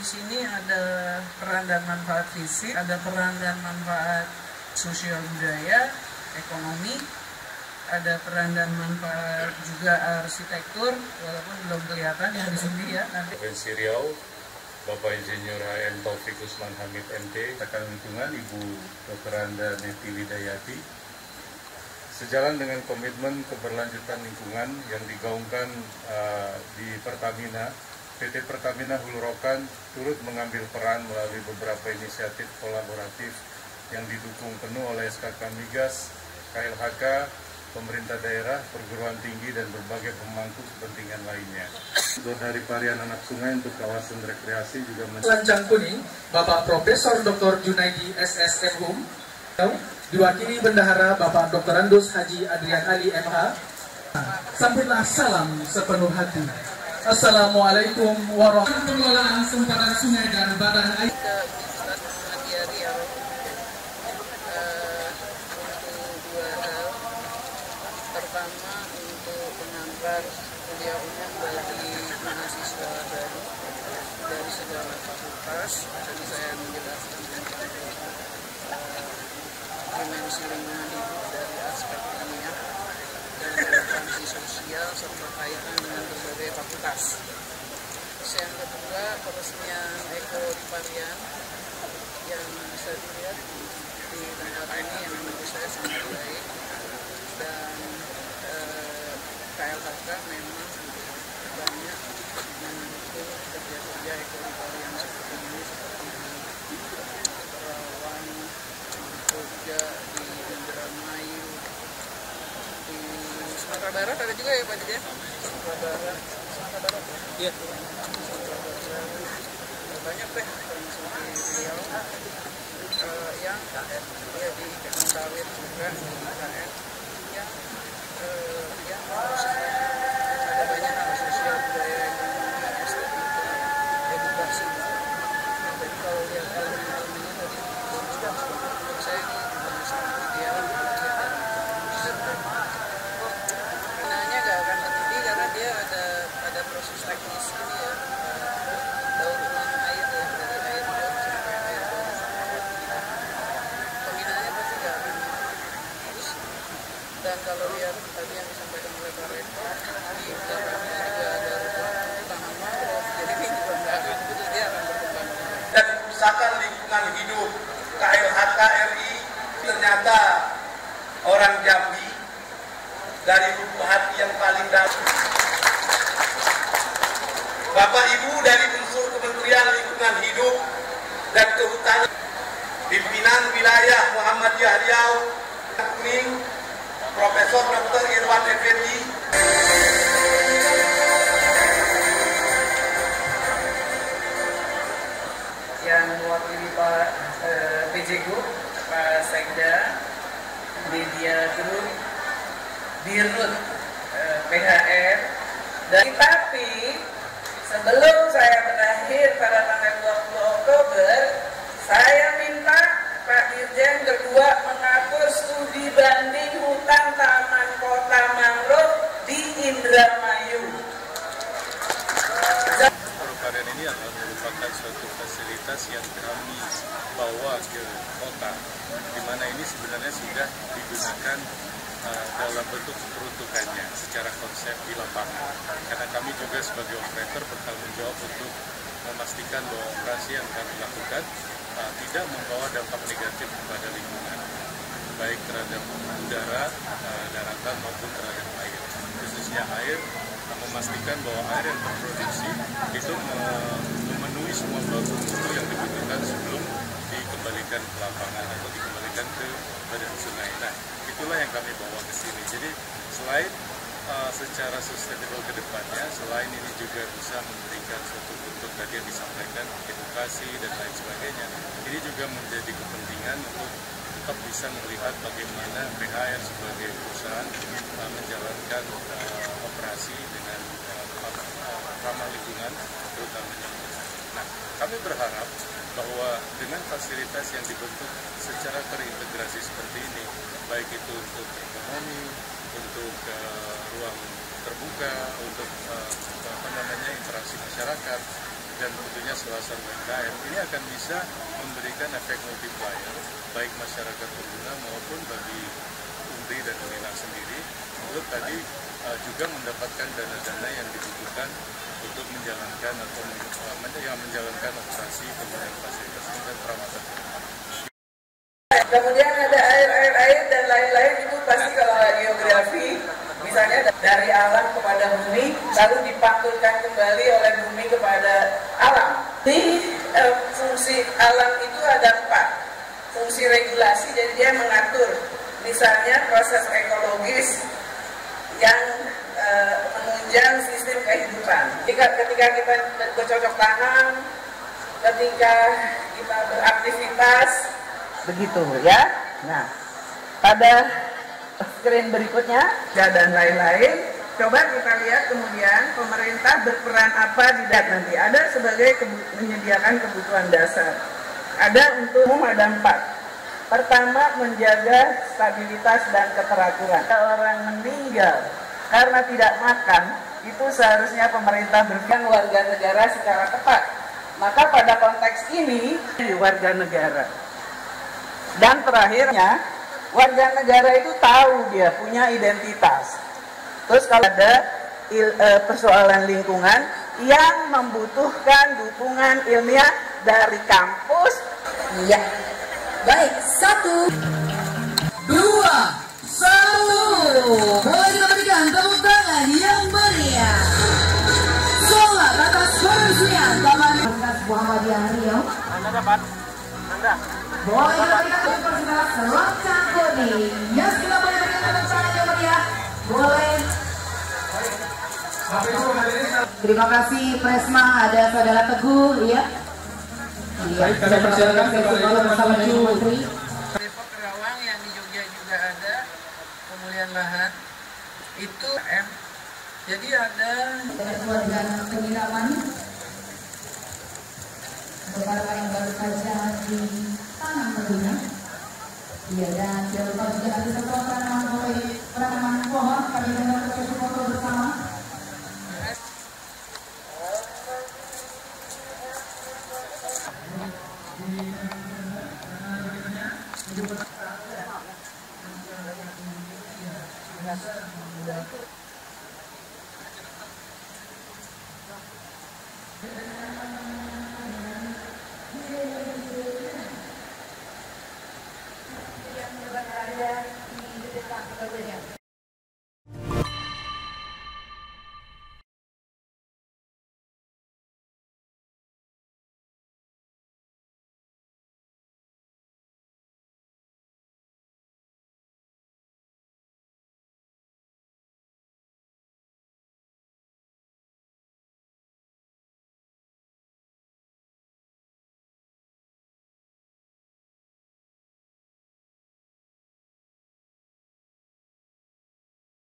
sini ada peran dan manfaat fisik, ada peran dan manfaat sosial budaya, ekonomi, ada peran dan manfaat juga arsitektur, walaupun belum kelihatan yang di sini ya. Nanti. Provinsi Riau, Bapak Insinyur HM Taufik Usman Hamid MT, Pakar Lingkungan Ibu Dr. Anda Neti Widayati, sejalan dengan komitmen keberlanjutan lingkungan yang digaungkan di Pertamina, PT Pertamina Hulu Rokan turut mengambil peran melalui beberapa inisiatif kolaboratif yang didukung penuh oleh SKK Migas, KLHK, pemerintah daerah, perguruan tinggi, dan berbagai pemangku kepentingan lainnya. Dari Parian Anak Sungai untuk kawasan rekreasi juga Lancang Kuning, Bapak Profesor Dr. Junaidi SSMHUM, diwakili Bendahara Bapak Dr. Andus Haji Adrian Ali MH. Sampailah salam sepenuh hati. Assalamualaikum warahmatullahi wabarakatuh. Pengelolaan sempadan sungai dan badan air. Pertama, untuk mengantar kuliah umum bagi mahasiswa baru dari segala fakultas. Tadi saya menjelaskan tentang dimensi lingkungan hidup dari aspek ilmiah dan relevansi sosial serta kaitan dengan berbagai fakultas. Yang kedua, peresmian ekoriparian yang bisa dilihat di tempat ini yang menurut saya sangat baik, dan KLHK memang banyak mendukung kerja-kerja ekoriparian seperti ini, seperti di Terawan, di Jogja, di Indramayu, di Sumatera Barat ada juga ya Pak Didi ya? Sumatera Barat ya? Sumatera Barat, banyak deh, termasuk di Riau, yang ya di Mentawir juga, di IKN, yang ada banyak hal sosial, budaya, ekonomi, estetika, edukasi. Jadi kalau lihat hal-hal ini tadi bagus banget. Menurut saya ini sangat ideal. Penggunaannya nggak akan mendidih karena dia ada proses teknis ini ya, daur ulang air ya, dari air laut sampai air bawah. Pembinaannya pasti nggak akan terus. Dan kalau lihat tadi yang disampaikan oleh Pak Rektor, di belakangnya juga ada taman mangrove, jadi ini juga nggak akan putus, dia akan berkembang. Dan Pusaka Lingkungan Hidup KLHK RI ternyata orang Jambi dari lubuk hati yang paling dalam. Bapak Ibu dari unsur Kementerian Lingkungan Hidup dan Kehutanan, pimpinan wilayah Muhammadiyah Riau, Kuning, Profesor Dr. Irwan Effendi, yang mewakili Pak PJ Group, Pak Sekda, Media Group, Dirut, PHR, dan tapi sebelum saya berakhir pada tanggal 20 Oktober, saya minta Pak Dirjen kedua mengatur studi banding hutan taman kota mangrove di Indramayu. Ekoriparian ini adalah merupakan suatu fasilitas yang kami bawa ke kota, di mana ini sebenarnya sudah digunakan dalam bentuk peruntukannya secara konsep di lapangan. Karena kami juga sebagai operator bertanggung jawab untuk memastikan bahwa operasi yang kami lakukan tidak membawa dampak negatif kepada lingkungan, baik terhadap udara, daratan maupun terhadap air. Khususnya air, memastikan bahwa air yang terproduksi itu memenuhi semua mutu yang dibutuhkan sebelum dikembalikan ke lapangan atau dikembalikan ke badan sungai. Nah, itulah yang kami bawa ke sini. Jadi selain secara sustainable ke depannya, selain ini juga bisa memberikan suatu bentuk tadi yang disampaikan, edukasi dan lain sebagainya, ini juga menjadi kepentingan untuk tetap bisa melihat bagaimana PHR sebagai perusahaan menjalankan operasi dengan ramah lingkungan, terutamanya. Nah, kami berharap bahwa dengan fasilitas yang dibentuk secara terintegrasi seperti ini, baik itu untuk ekonomi, untuk ruang terbuka, untuk interaksi masyarakat, dan tentunya seluasan UMKM ini akan bisa memberikan efek multiplier baik masyarakat pengguna maupun bagi UMRI dan UINA sendiri untuk tadi juga mendapatkan dana-dana yang dibutuhkan untuk menjalankan atau menjalankan operasi pembangunan fasilitas dan perawatan. Kemudian ada air dan lain-lain, itu pasti kalau geografi, misalnya dari alam kepada bumi, lalu dipantulkan kembali oleh bumi kepada alam. Di fungsi alam itu ada 4. Fungsi regulasi, jadi dia mengatur, misalnya proses ekologis yang menunjang sistem kehidupan. Ketika kita bercocok tanam, ketika kita beraktivitas, begitu ya. Nah, pada screen berikutnya dan lain-lain, coba kita lihat kemudian pemerintah berperan apa di nanti. Ada sebagai menyediakan kebutuhan dasar. Ada untuk umum ada 4. Pertama, menjaga stabilitas dan keteraturan. Orang meninggal karena tidak makan, itu seharusnya pemerintah berpihak warga negara secara tepat. Maka pada konteks ini warga negara. Dan terakhirnya, warga negara itu tahu dia punya identitas. Terus kalau ada persoalan lingkungan yang membutuhkan dukungan ilmiah dari kampus, iya. Baik, 1, 2, 1. Boleh kita berikan tepuk tangan yang meriah. Solat atas peresmian Taman Muhammadiyah Riau. Anda dapat? Anda. Boleh kita berikan tepuk tangan Selat Cangkoni. Yes, kita boleh berikan tepuk tangan yang meriah. Boleh. Terima kasih Presma, ada Saudara Teguh, ya. Baik, kami persilakan kepada bersama Ibu Menteri. Depok Kerawang yang di Jogja juga ada pemulihan lahan itu jadi ada keluarga penginapan beberapa yang baru saja di tangan tentunya. Iya, dan jangan lupa juga ada sebuah penanaman pohon kami dengar foto bersama.